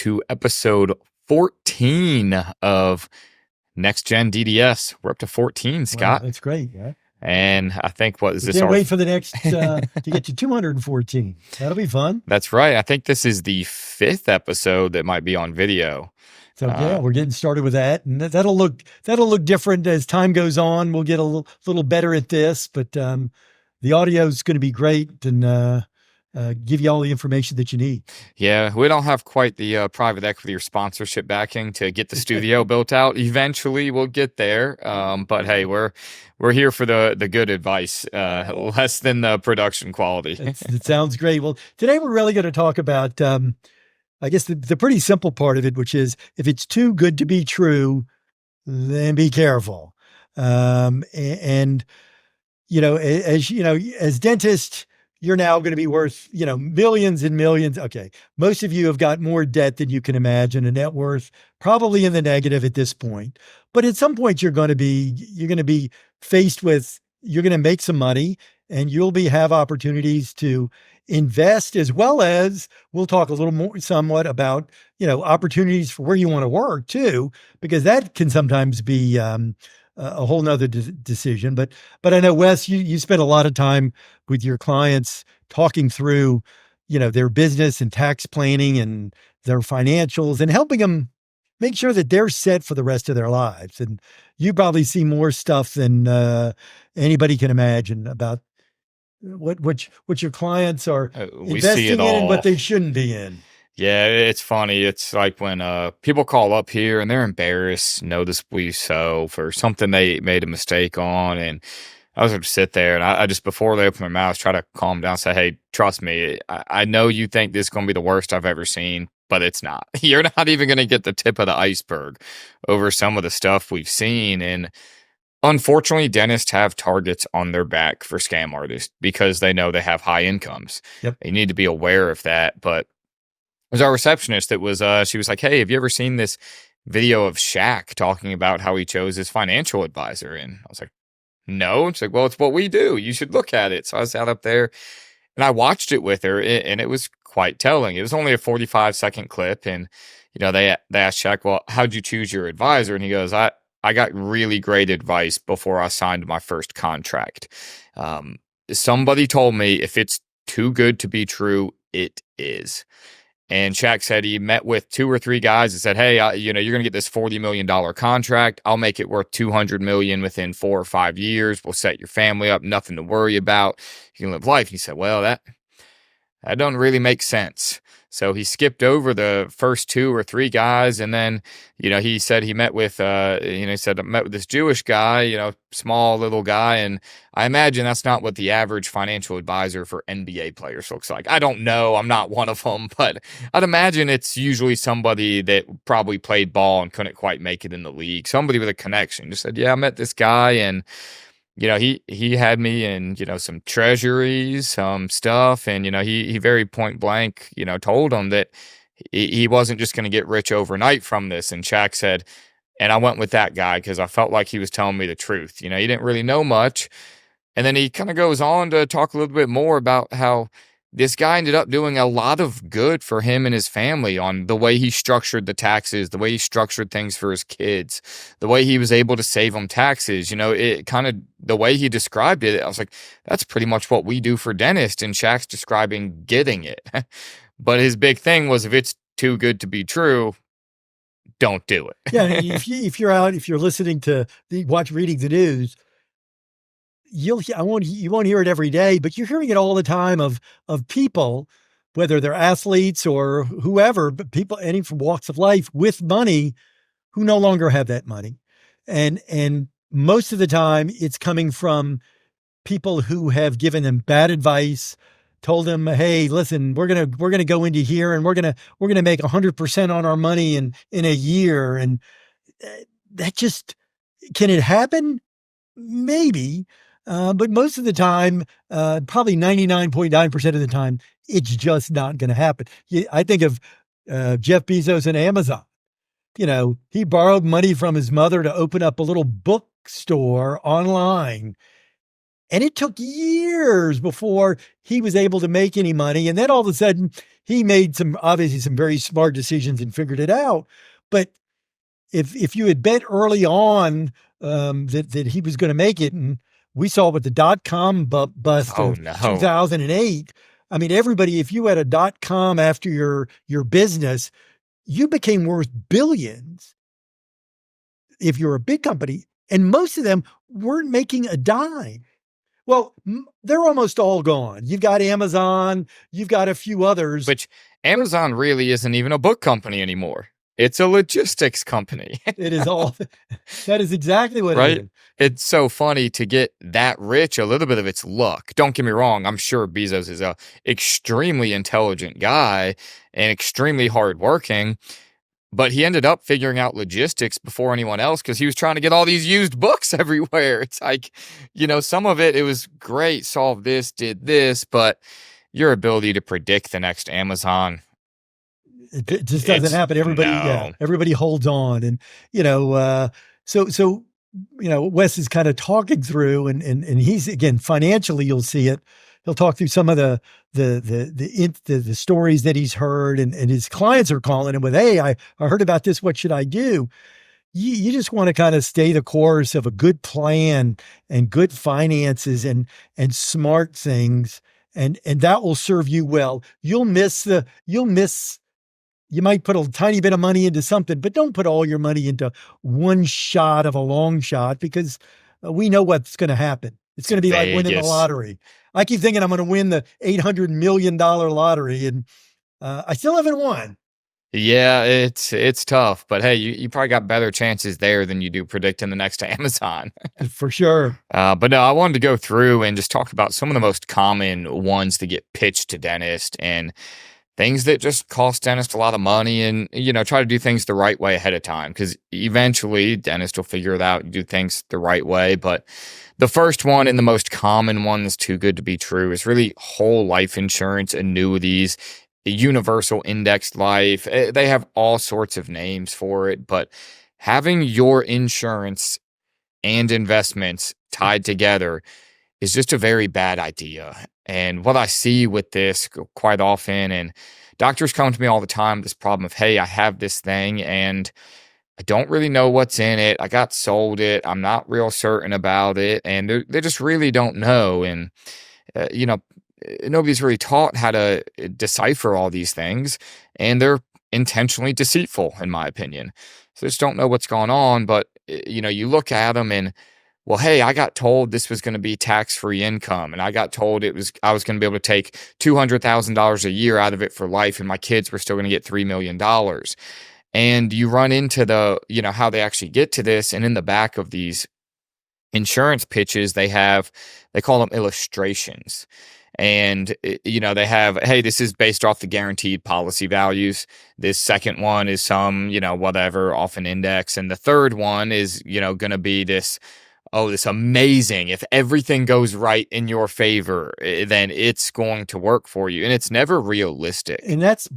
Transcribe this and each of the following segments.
to episode 14 of Next Gen DDS. We're up to 14, Scott. Wow, that's great. Yeah. And I think Can't wait for the next to get to 214. That'll be fun. That's right. I think this is the 5th episode that might be on video. So yeah, we're getting started with that, and that'll look different as time goes on. We'll get a little better at this, but the audio is going to be great and give you all the information that you need. Yeah, we don't have quite the private equity or sponsorship backing to get the studio built out. Eventually, we'll get there. But hey, we're here for the good advice, less than the production quality. It sounds great. Well, today we're really going to talk about, I guess, the pretty simple part of it, which is if it's too good to be true, then be careful. And you know, as dentists, you're now going to be worth, millions and millions. Okay. Most of you have got more debt than you can imagine, a net worth probably in the negative at this point. But at some point you're going to be faced with, you're going to make some money and you'll have opportunities to invest, as well as we'll talk a little more somewhat about, opportunities for where you want to work too, because that can sometimes be, a whole nother decision. But I know, Wes, you spend a lot of time with your clients talking through, their business and tax planning and their financials and helping them make sure that they're set for the rest of their lives. And you probably see more stuff than anybody can imagine about what your clients are investing in and what they shouldn't be in. Yeah, it's funny. It's like when people call up here and they're embarrassed, noticeably so, for something they made a mistake on. And I was going to sit there and I just, before they open their mouths, try to calm down, say, hey, trust me, I know you think this is going to be the worst I've ever seen, but it's not. You're not even going to get the tip of the iceberg over some of the stuff we've seen. And unfortunately, dentists have targets on their back for scam artists because they know they have high incomes. Yep. You need to be aware of that. But it was our receptionist that was, she was like, hey, have you ever seen this video of Shaq talking about how he chose his financial advisor? And I was like, no. She's like, well, it's what we do. You should look at it. So I sat up there and I watched it with her, and it was quite telling. It was only a 45-second clip. And, they asked Shaq, well, how'd you choose your advisor? And he goes, I got really great advice before I signed my first contract. Somebody told me if it's too good to be true, it is. And Shaq said he met with 2 or 3 guys and said, hey, you're going to get this $40 million contract. I'll make it worth $200 million within 4 or 5 years. We'll set your family up, nothing to worry about. You can live life. And he said, well, that doesn't really make sense. So he skipped over the first 2 or 3 guys. And then, he said he met with, he said, I met with this Jewish guy, small little guy. And I imagine that's not what the average financial advisor for NBA players looks like. I don't know. I'm not one of them, but I'd imagine it's usually somebody that probably played ball and couldn't quite make it in the league. Somebody with a connection. Just said, yeah, I met this guy and he had me in, some treasuries, some stuff. And, he very point blank, told him that he wasn't just going to get rich overnight from this. And Shaq said, and I went with that guy because I felt like he was telling me the truth. He didn't really know much. And then he kind of goes on to talk a little bit more about how this guy ended up doing a lot of good for him and his family on the way he structured the taxes, the way he structured things for his kids, the way he was able to save them taxes. It kind of, the way he described it, I was like, that's pretty much what we do for dentists. And Shaq's describing getting it. But his big thing was, if it's too good to be true, don't do it. Yeah. If you're listening to reading the news, you won't hear it every day, but you're hearing it all the time of people, whether they're athletes or whoever, but people, any from walks of life with money who no longer have that money. And most of the time it's coming from people who have given them bad advice, told them, hey, listen, we're going to go into here and we're going to make 100% on our money in a year. And that just, can it happen? Maybe. But most of the time, probably 99.9% of the time, it's just not going to happen. I think of Jeff Bezos and Amazon. He borrowed money from his mother to open up a little bookstore online. And it took years before he was able to make any money. And then all of a sudden, he made obviously some very smart decisions and figured it out. But if you had bet early on that he was going to make it, and we saw with the .com bust Oh of no. 2008, I mean, everybody, if you had a .com after your business, you became worth billions if you're a big company, and most of them weren't making a dime. Well, they're almost all gone. You've got Amazon, you've got a few others. Which Amazon really isn't even a book company anymore. It's a logistics company. It is all, that is exactly what right? it is. It's so funny to get that rich. A little bit of it's luck. Don't get me wrong. I'm sure Bezos is a extremely intelligent guy and extremely hardworking. But he ended up figuring out logistics before anyone else because he was trying to get all these used books everywhere. It's like, some of it was great, solve this, did this, but your ability to predict the next Amazon, it just doesn't happen. Everybody holds on. And, so Wes is kind of talking through and he's, again, financially, you'll see it. He'll talk through some of the stories that he's heard, and his clients are calling him with, "Hey, I heard about this. What should I do?" You just want to kind of stay the course of a good plan and good finances and smart things, and that will serve you well. You might put a tiny bit of money into something, but don't put all your money into one shot of a long shot, because we know what's going to happen. It's going to be like winning the lottery. I keep thinking I'm going to win the $800 million lottery, and I still haven't won. Yeah, it's tough, but hey, you probably got better chances there than you do predicting the next Amazon. For sure. But no, I wanted to go through and just talk about some of the most common ones that get pitched to dentists and things that just cost dentists a lot of money, and, try to do things the right way ahead of time, because eventually dentists will figure it out and do things the right way. But the first one and the most common one that's too good to be true is really whole life insurance, annuities, universal indexed life. They have all sorts of names for it, but having your insurance and investments tied together is just a very bad idea. And what I see with this quite often, and doctors come to me all the time, this problem of, hey, I have this thing and I don't really know what's in it. I got sold it. I'm not real certain about it. And they just really don't know. And, nobody's really taught how to decipher all these things. And they're intentionally deceitful, in my opinion. So they just don't know what's going on. But, you look at them and, well, hey, I got told this was going to be tax-free income, and I got told I was going to be able to take $200,000 a year out of it for life, and my kids were still going to get $3 million. And you run into how they actually get to this, and in the back of these insurance pitches, they call them illustrations. And, they have, hey, this is based off the guaranteed policy values. This second one is some, whatever, off an index. And the third one is, going to be this amazing, if everything goes right in your favor, then it's going to work for you. And it's never realistic. And that's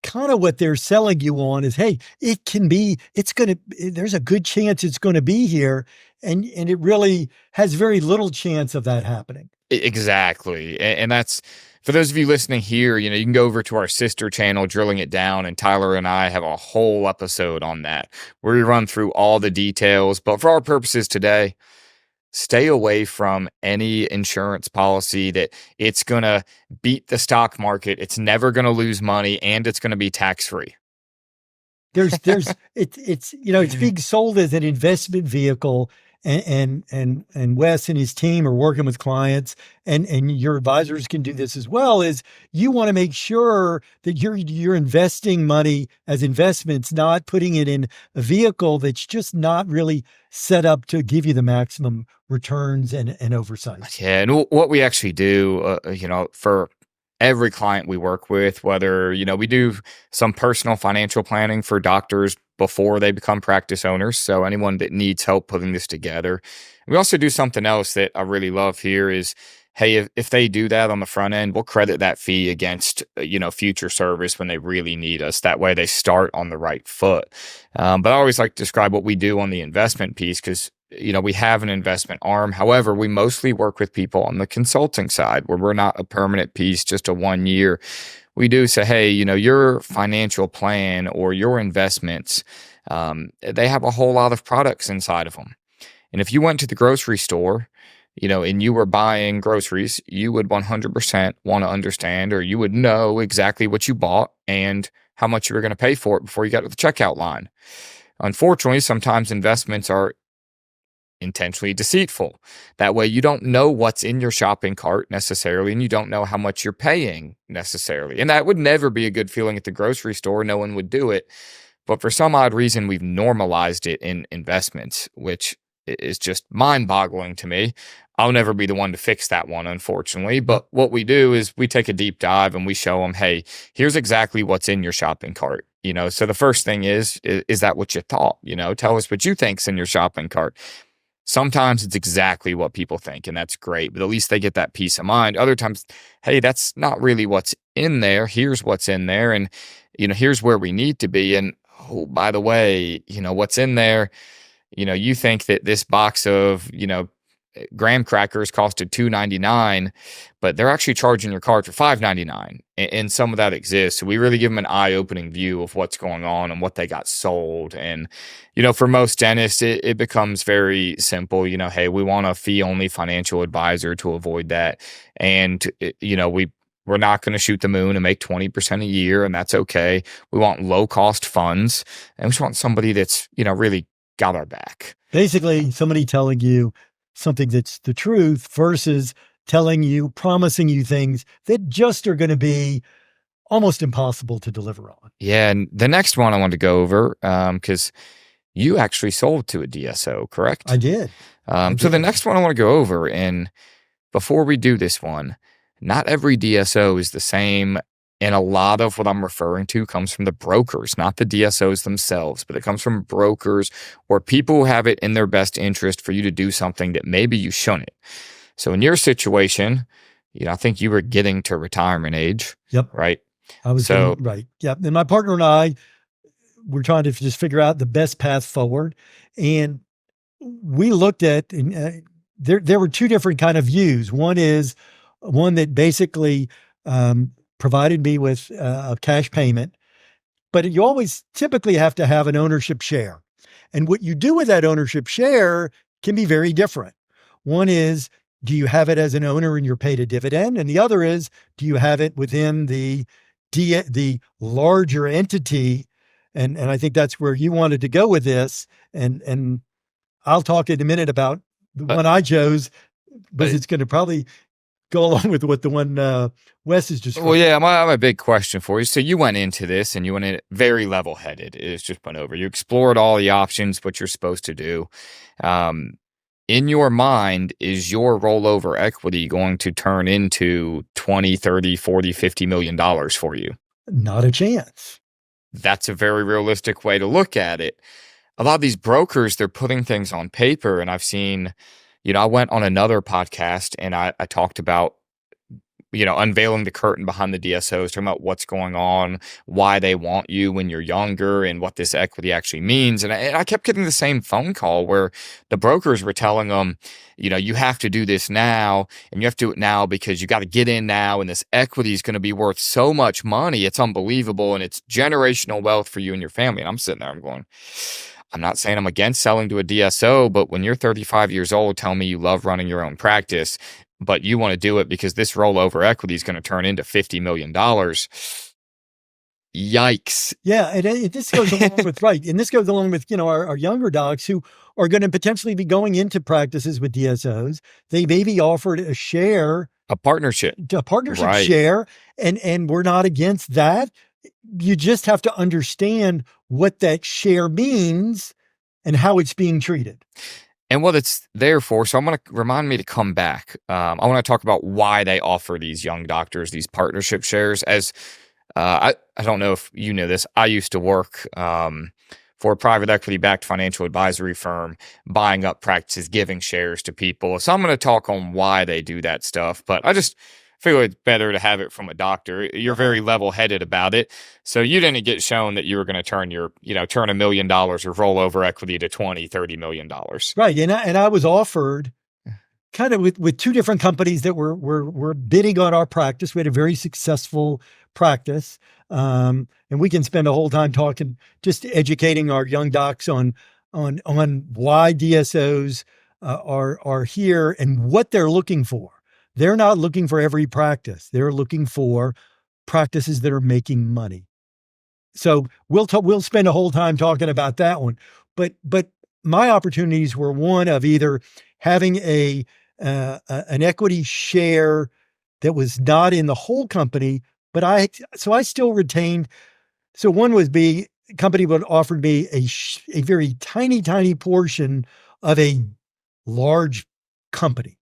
kind of what they're selling you on is, hey, there's a good chance it's going to be here. And it really has very little chance of that happening. Exactly. And that's, for those of you listening here, you can go over to our sister channel, Drilling It Down, and Tyler and I have a whole episode on that where we run through all the details. But for our purposes today, stay away from any insurance policy that it's going to beat the stock market, it's never going to lose money, and it's going to be tax-free. It's being sold as an investment vehicle. And Wes and his team are working with clients, and your advisors can do this as well, is you want to make sure that you're investing money as investments, not putting it in a vehicle that's just not really set up to give you the maximum returns and oversight. Yeah. And what we actually do, for every client we work with, whether, we do some personal financial planning for doctors before they become practice owners. So anyone that needs help putting this together. We also do something else that I really love here is, hey, if they do that on the front end, we'll credit that fee against, future service when they really need us. That way they start on the right foot. But I always like to describe what we do on the investment piece, because we have an investment arm. However, we mostly work with people on the consulting side where we're not a permanent piece, just a 1 year. We do say, hey, your financial plan or your investments, they have a whole lot of products inside of them. And if you went to the grocery store, and you were buying groceries, you would 100% want to understand, or you would know exactly what you bought and how much you were going to pay for it before you got to the checkout line. Unfortunately, sometimes investments are intentionally deceitful. That way, you don't know what's in your shopping cart necessarily, and you don't know how much you're paying necessarily. And that would never be a good feeling at the grocery store. No one would do it. But for some odd reason, we've normalized it in investments, which is just mind-boggling to me. I'll never be the one to fix that one, unfortunately. But what we do is we take a deep dive and we show them, hey, here's exactly what's in your shopping cart. So the first thing is that what you thought? Tell us what you think's in your shopping cart. Sometimes it's exactly what people think, and that's great, but at least they get that peace of mind. Other times, hey, that's not really what's in there. Here's what's in there, and here's where we need to be. And oh, by the way, what's in there, you think that this box of, graham crackers costed $2.99, but they're actually charging your card for $5.99, and some of that exists. So we really give them an eye-opening view of what's going on and what they got sold. And for most dentists, it becomes very simple. Hey, we want a fee-only financial advisor to avoid that, and we're not going to shoot the moon and make 20% a year, and that's okay. We want low-cost funds, and we just want somebody that's really got our back. Basically, somebody telling you something that's the truth versus promising you things that just are going to be almost impossible to deliver on. Yeah. And the next one I want to go over, because you actually sold to a DSO, correct? I did. So the next one I want to go over, and before we do this one, not every DSO is the same. And a lot of what I'm referring to comes from the brokers, not the DSOs themselves, but it comes from brokers or people who have it in their best interest for you to do something that maybe you shouldn't. So in your situation, I think you were getting to retirement age. Yep. Right. I was right. Yep. And my partner and I were trying to just figure out the best path forward. And we looked at, there were two different kind of views. One is one that basically, provided me with a cash payment, but you always typically have to have an ownership share. And what you do with that ownership share can be very different. One is, do you have it as an owner and you're paid a dividend? And the other is, do you have it within the larger entity? And I think that's where you wanted to go with this. And I'll talk in a minute about the one I chose, because it's going to probably go along with what the one Wes is just. Well, yeah, I have a big question for you. So you went into this and you went in very level-headed. It's just went over. You explored all the options, what you're supposed to do. In your mind, is your rollover equity going to turn into 20, 30, 40, $50 million for you? Not a chance. That's a very realistic way to look at it. A lot of these brokers, they're putting things on paper, and I've seen, I went on another podcast and I talked about, unveiling the curtain behind the DSOs, talking about what's going on, why they want you when you're younger, and what this equity actually means. And I kept getting the same phone call where the brokers were telling them, you have to do this now, and you have to do it now because you got to get in now, and this equity is going to be worth so much money. It's unbelievable, and it's generational wealth for you and your family. And I'm sitting there, I'm going, I'm not saying I'm against selling to a DSO, but when you're 35 years old, tell me you love running your own practice, but you want to do it because this rollover equity is going to turn into $50 million. Yikes. Yeah. And this goes along with, right. And this goes along with, our younger docs who are going to potentially be going into practices with DSOs. They may be offered a share. A partnership Right. Share. And we're not against that. You just have to understand what that share means and how it's being treated. And what it's there for. So I'm going to remind me to come back. I want to talk about why they offer these young doctors these partnership shares. As I don't know if you know this, I used to work for a private equity-backed financial advisory firm, buying up practices, giving shares to people. So I'm going to talk on why they do that stuff. But I just feel it's better to have it from a doctor. You're very level-headed about it. So you didn't get shown that you were going to turn turn $1 million or roll over equity to 20, $30 million. Right. And I was offered kind of with two different companies that were bidding on our practice. We had a very successful practice. And we can spend a whole time talking, just educating our young docs on why DSOs are here and what they're looking for. They're not looking for every practice. They're looking for practices that are making money. So we'll spend a whole time talking about that one. But my opportunities were one of either having an equity share that was not in the whole company, but I still retained. So one was company would offer me a very tiny portion of a large company.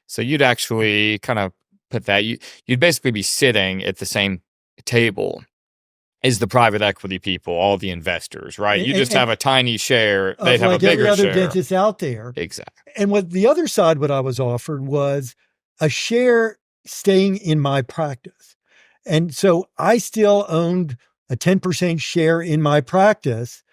So you'd actually kind of put that, you'd basically be sitting at the same table as the private equity people, all the investors, right? You just have a tiny share. They'd have a bigger every other share. dentist out there. Exactly. And what I was offered was a share staying in my practice. And so I still owned a 10% share in my practice,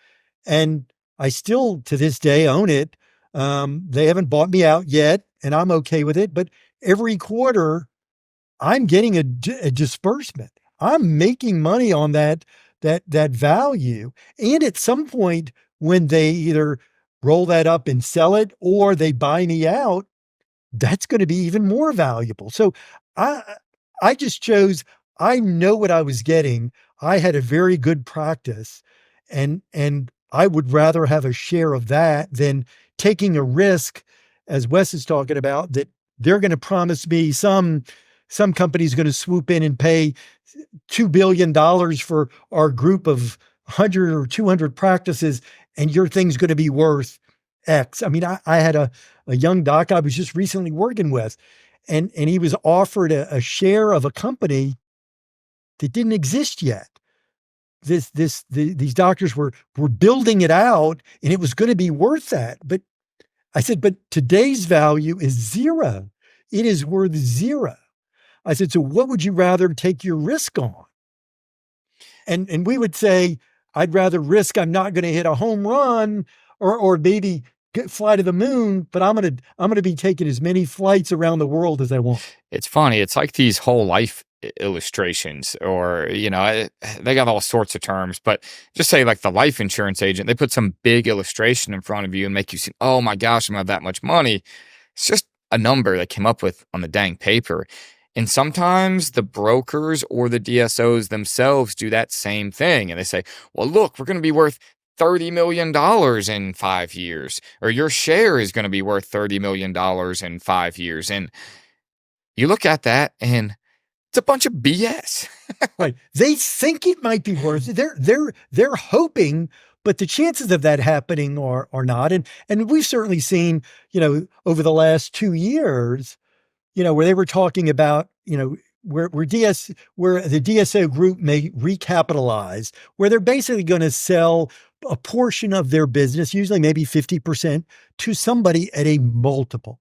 and I still to this day own it. They haven't bought me out yet, and I'm okay with it. But every quarter, I'm getting a disbursement. I'm making money on that value. And at some point, when they either roll that up and sell it or they buy me out, that's going to be even more valuable. So I just chose, I know what I was getting. I had a very good practice, and I would rather have a share of that than taking a risk, as Wes is talking about, that they're going to promise me some company's going to swoop in and pay $2 billion for our group of 100 or 200 practices, and your thing's going to be worth X. I mean, I had a young doc I was just recently working with, and he was offered a share of a company that didn't exist yet. These doctors were building it out, and it was going to be worth that. But I said, but today's value is zero. It is worth zero. I said, so what would you rather take your risk on? And we would say, I'd rather risk I'm not going to hit a home run or maybe fly to the moon, but I'm going to be taking as many flights around the world as I want. It's funny. It's like these whole life illustrations, or they got all sorts of terms, but just say like the life insurance agent, they put some big illustration in front of you and make you see, oh my gosh, I'm gonna have that much money. It's just a number they came up with on the dang paper. And sometimes the brokers or the DSOs themselves do that same thing, and they say, well, look, we're going to be worth $30 million in 5 years, or your share is going to be worth $30 million in 5 years. And you look at that and it's a bunch of BS. Right. They think it might be worth it. They're hoping, but the chances of that happening are not. And we've certainly seen, over the last 2 years, where they were talking about, where the DSO group may recapitalize, where they're basically going to sell a portion of their business, usually maybe 50%, to somebody at a multiple.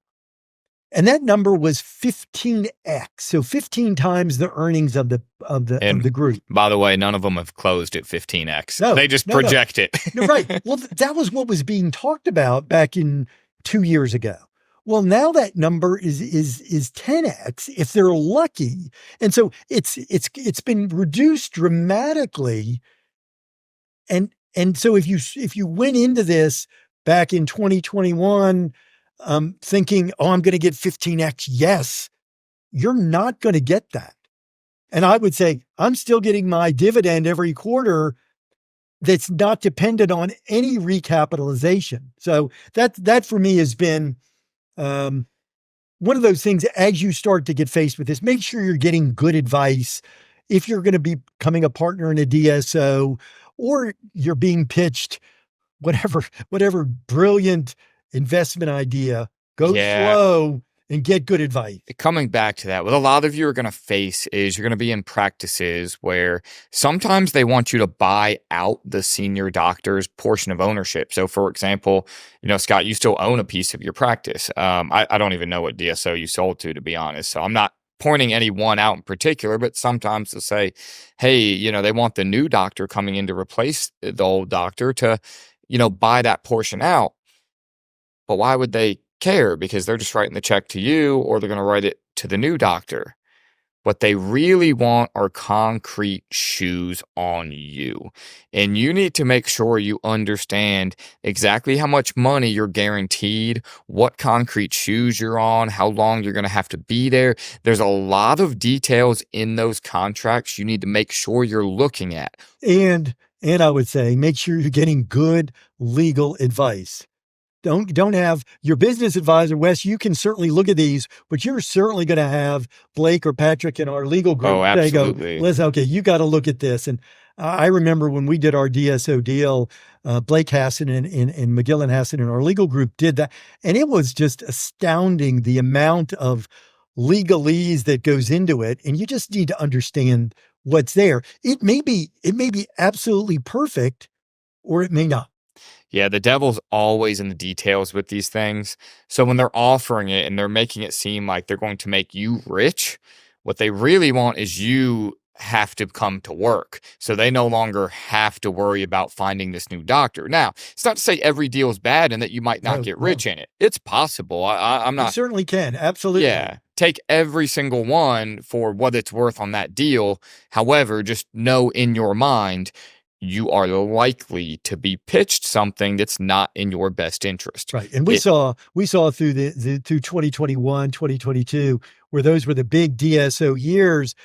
And that number was 15x. So 15 times the earnings of the group. By the way, none of them have closed at 15x. No, they just project it. No, right. Well, that was what was being talked about back in 2 years ago. Well, now that number is 10x if they're lucky. And so it's been reduced dramatically. And so if you went into this back in 2021 thinking, oh, I'm going to get 15x, yes, you're not going to get that. And I would say I'm still getting my dividend every quarter that's not dependent on any recapitalization. So that for me has been one of those things. As you start to get faced with this, make sure you're getting good advice. If you're going to be becoming a partner in a DSO, or you're being pitched whatever brilliant investment idea, go slow and get good advice. Coming back to that, what a lot of you are going to face is you're going to be in practices where sometimes they want you to buy out the senior doctor's portion of ownership. So for example, Scott, you still own a piece of your practice. I don't even know what DSO you sold to be honest. So I'm not pointing any one out in particular, but sometimes they'll say, hey, they want the new doctor coming in to replace the old doctor to, buy that portion out. But why would they care? Because they're just writing the check to you, or they're going to write it to the new doctor. What they really want are concrete shoes on you. And you need to make sure you understand exactly how much money you're guaranteed, what concrete shoes you're on, how long you're going to have to be there. There's a lot of details in those contracts you need to make sure you're looking at. And I would say, make sure you're getting good legal advice. Don't have your business advisor, Wes. You can certainly look at these, but you're certainly going to have Blake or Patrick in our legal group. Oh, absolutely. They go, listen, okay, you got to look at this. And I remember when we did our DSO deal, Blake Hassan and McGillen Hassan in our legal group did that. And it was just astounding the amount of legalese that goes into it. And you just need to understand what's there. It may be absolutely perfect, or it may not. Yeah, the devil's always in the details with these things. So when they're offering it and they're making it seem like they're going to make you rich, what they really want is you have to come to work. So they no longer have to worry about finding this new doctor. Now, it's not to say every deal is bad and that you might not get rich in it. It's possible. I'm not. You certainly can. Absolutely. Yeah. Take every single one for what it's worth on that deal. However, just know in your mind, you are likely to be pitched something that's not in your best interest. Right. And we saw through through 2021, 2022, where those were the big DSO years,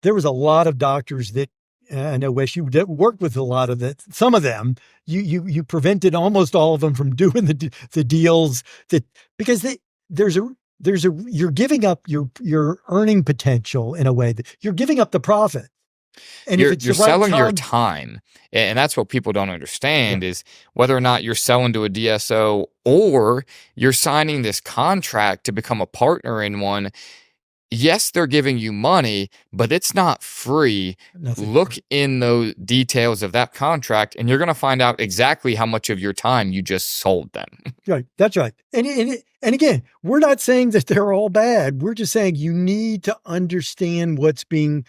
there was a lot of doctors that, I know, Wes, you worked with a lot of that. Some of them, you prevented almost all of them from doing the deals because you're giving up your earning potential in a way that you're giving up the profit. And you're selling your time. And that's what people don't understand is whether or not you're selling to a DSO or you're signing this contract to become a partner in one. Yes, they're giving you money, but it's not free. Look in those details of that contract, and you're going to find out exactly how much of your time you just sold them. Right. That's right. And again, we're not saying that they're all bad. We're just saying you need to understand what's being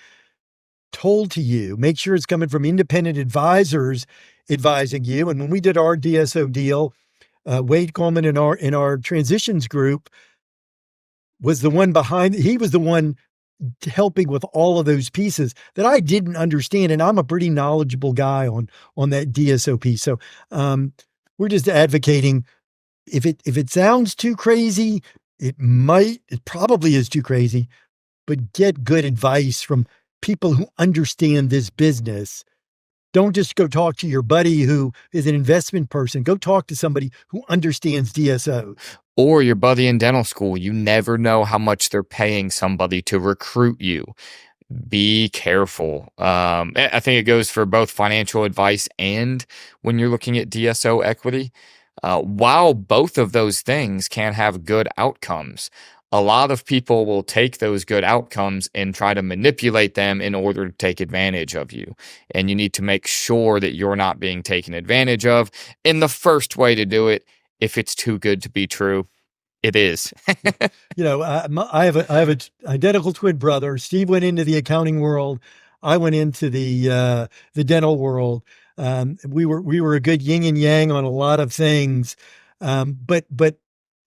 told to you. Make sure it's coming from independent advisors advising you. And when we did our DSO deal, Wade Coleman in our transitions group was the one behind. He was the one helping with all of those pieces that I didn't understand. And I'm a pretty knowledgeable guy on that DSO piece. So we're just advocating. If it sounds too crazy, it probably is too crazy, but get good advice from people who understand this business. Don't just go talk to your buddy who is an investment person. Go talk to somebody who understands DSO. Or your buddy in dental school. You never know how much they're paying somebody to recruit you. Be careful. I think it goes for both financial advice and when you're looking at DSO equity. While both of those things can have good outcomes, a lot of people will take those good outcomes and try to manipulate them in order to take advantage of you. And you need to make sure that you're not being taken advantage of. And the first way to do it, if it's too good to be true, it is. I have an identical twin brother. Steve went into the accounting world. I went into the dental world. We were a good yin and yang on a lot of things. But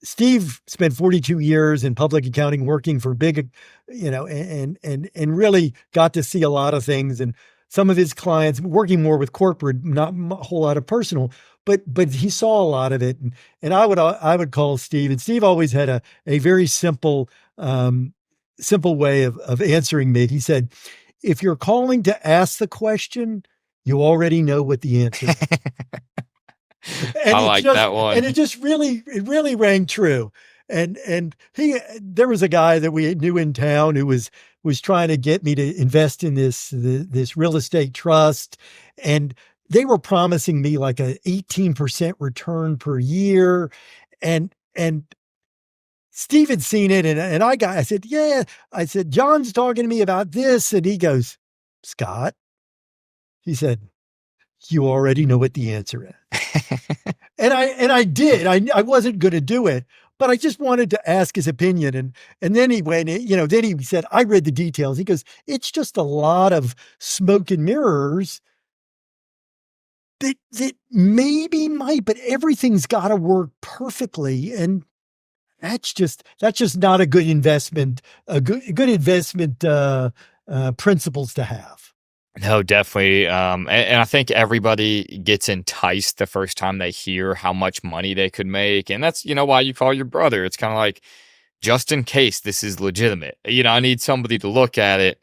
Steve spent 42 years in public accounting working for big, and really got to see a lot of things. And some of his clients working more with corporate, not a whole lot of personal, but he saw a lot of it. And I would call Steve, and Steve always had a very simple way of answering me. He said, if you're calling to ask the question, you already know what the answer is. I like that one. And it really rang true. And there was a guy that we knew in town who was trying to get me to invest in this real estate trust. And they were promising me like a 18% return per year. And Steve had seen it. And I said, yeah, John's talking to me about this. And he goes, Scott, he said, you already know what the answer is. And I did. I wasn't going to do it, but I just wanted to ask his opinion. And then he went, then he said, I read the details. He goes, it's just a lot of smoke and mirrors that maybe might, but everything's got to work perfectly. And that's just not a good investment, a good investment principles to have. No, definitely. And I think everybody gets enticed the first time they hear how much money they could make. And that's, why you call your brother. It's kind of like, just in case this is legitimate. I need somebody to look at it.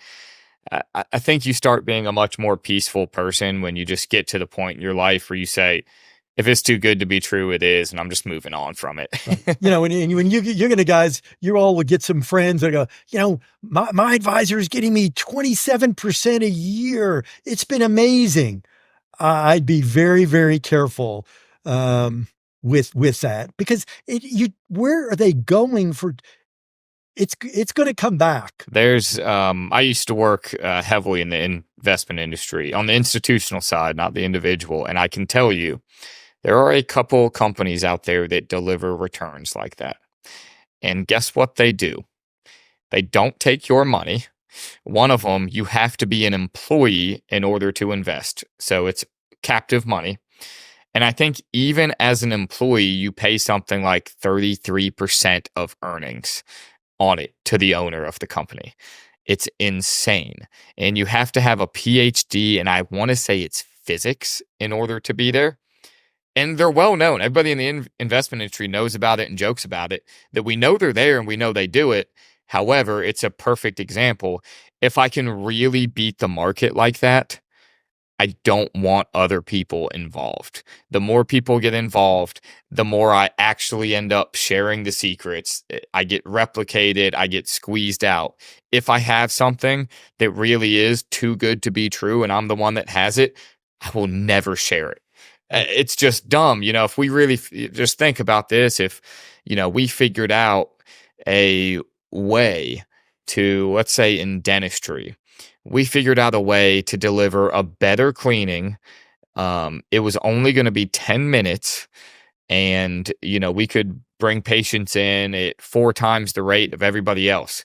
I think you start being a much more peaceful person when you just get to the point in your life where you say, if it's too good to be true, it is, and I'm just moving on from it. Right. When you're going to guys, you all would get some friends that go, my advisor is getting me 27% a year. It's been amazing. I'd be very, very careful with that, because where are they going for? It's going to come back. I used to work heavily in the investment industry on the institutional side, not the individual, and I can tell you, there are a couple companies out there that deliver returns like that. And guess what they do? They don't take your money. One of them, you have to be an employee in order to invest. So it's captive money. And I think even as an employee, you pay something like 33% of earnings on it to the owner of the company. It's insane. And you have to have a PhD, and I want to say it's physics, in order to be there. And they're well known. Everybody in the investment industry knows about it and jokes about it, that we know they're there and we know they do it. However, it's a perfect example. If I can really beat the market like that, I don't want other people involved. The more people get involved, the more I actually end up sharing the secrets. I get replicated, I get squeezed out. If I have something that really is too good to be true and I'm the one that has it, I will never share it. It's just dumb. If we really just think about this, if, we figured out a way to, let's say in dentistry, we figured out a way to deliver a better cleaning. It was only going to be 10 minutes, and, we could bring patients in at 4 times the rate of everybody else.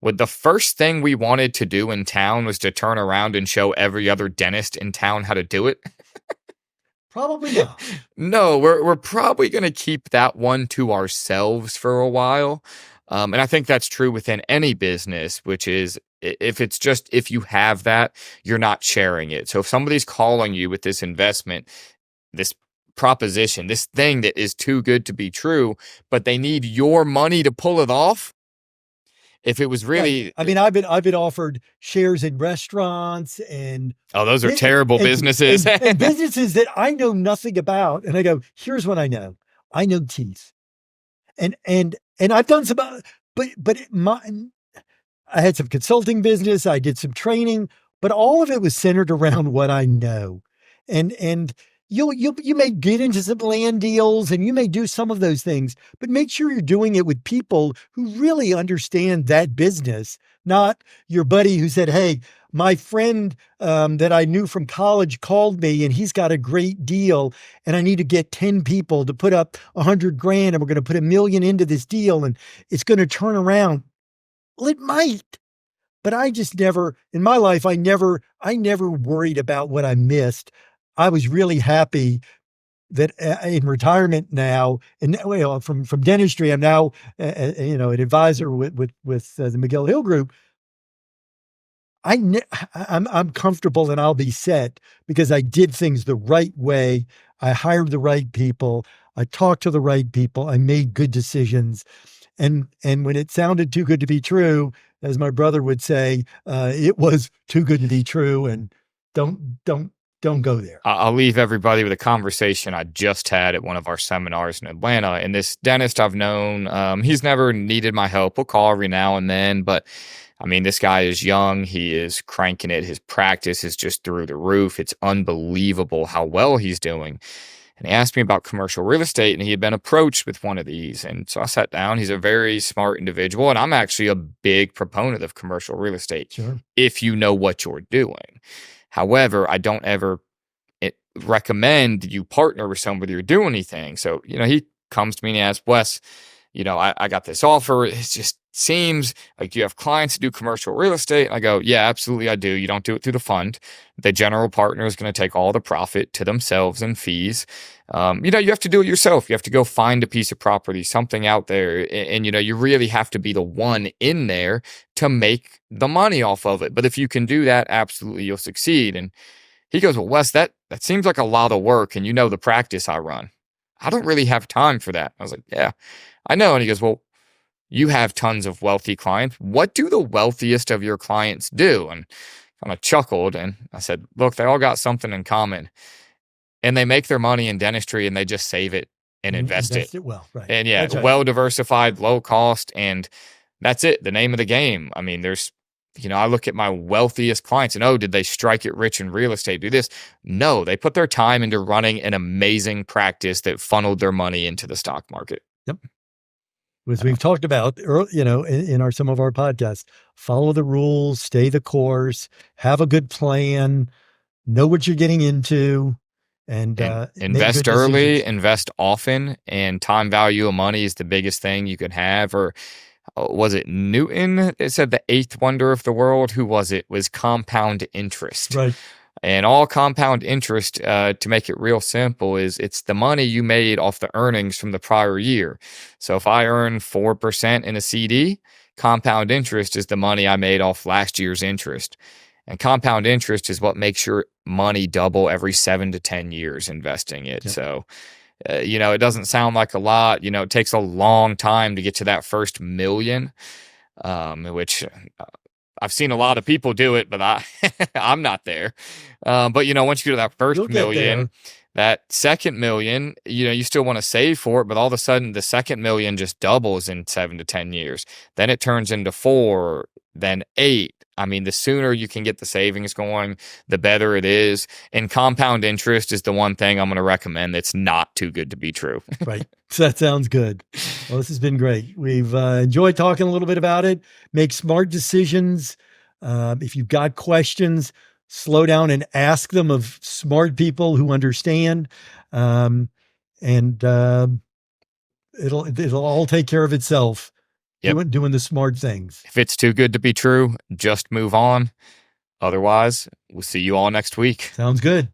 Would the first thing we wanted to do in town was to turn around and show every other dentist in town how to do it? Probably not. No, we're probably going to keep that one to ourselves for a while. And I think that's true within any business, which is if you have that, you're not sharing it. So if somebody's calling you with this investment, this proposition, this thing that is too good to be true, but they need your money to pull it off. If it was really, right. I mean, I've been offered shares in restaurants and those are terrible businesses and businesses that I know nothing about. And I go, here's what I know. I know teeth, and I've done some, but I had some consulting business. I did some training, but all of it was centered around what I know, and. You may get into some land deals and you may do some of those things, but make sure you're doing it with people who really understand that business, not your buddy who said, hey, my friend that I knew from college called me and he's got a great deal and I need to get 10 people to put up $100,000 and we're going to put $1 million into this deal and it's going to turn around. Well, it might, but I just never, in my life, I never worried about what I missed. I was really happy that in retirement now, and from dentistry, I'm now an advisor with the McGill Hill Group. I'm comfortable and I'll be set because I did things the right way. I hired the right people. I talked to the right people. I made good decisions, and when it sounded too good to be true, as my brother would say, it was too good to be true. And don't go there. I'll leave everybody with a conversation I just had at one of our seminars in Atlanta. And this dentist I've known, he's never needed my help. We'll call every now and then. But I mean, this guy is young. He is cranking it. His practice is just through the roof. It's unbelievable how well he's doing. And he asked me about commercial real estate, and he had been approached with one of these. And so I sat down. He's a very smart individual. And I'm actually a big proponent of commercial real estate, sure, if you know what you're doing. However, I don't ever recommend you partner with somebody or do anything. So, he comes to me and he asks, Wes, I got this offer. It just seems like you have clients who do commercial real estate. I go, yeah, absolutely, I do. You don't do it through the fund. The general partner is going to take all the profit to themselves and fees. You have to do it yourself. You have to go find a piece of property, something out there. And you really have to be the one in there to make the money off of it. But if you can do that, absolutely, you'll succeed. And he goes, well, Wes, that seems like a lot of work. And the practice I run. I don't really have time for that. I was like, yeah, I know. And he goes, well, you have tons of wealthy clients. What do the wealthiest of your clients do? And kind of chuckled. And I said, look, they all got something in common. And they make their money in dentistry and they just save it and invest it. Well, right. And yeah, Right. well diversified, low cost. And that's it. The name of the game. I mean, there's, I look at my wealthiest clients and, oh, did they strike it rich in real estate? Do this? No, they put their time into running an amazing practice that funneled their money into the stock market. Yep. As we've talked about, in some of our podcasts, follow the rules, stay the course, have a good plan, know what you're getting into, and invest early, invest often, and time value of money is the biggest thing you could have. Or was it Newton? It said the eighth wonder of the world. Who was it? Was compound interest. Right. And all compound interest, to make it real simple, it's the money you made off the earnings from the prior year. So if I earn 4% in a CD, compound interest is the money I made off last year's interest. And compound interest is what makes your money double every 7 to 10 years investing it. Yep. So, it doesn't sound like a lot. It takes a long time to get to that first million, which I've seen a lot of people do it, but I'm not there. But once you get to that first million, that second million, you still want to save for it, but all of a sudden the second million just doubles in 7 to 10 years. Then it turns into 4, then 8. I mean, the sooner you can get the savings going, the better it is. And compound interest is the one thing I'm going to recommend that's not too good to be true. Right. So that sounds good. Well, this has been great. We've enjoyed talking a little bit about it. Make smart decisions. If you've got questions, slow down and ask them of smart people who understand. And it'll all take care of itself. Yep. Doing the smart things. If it's too good to be true, just move on. Otherwise, we'll see you all next week. Sounds good.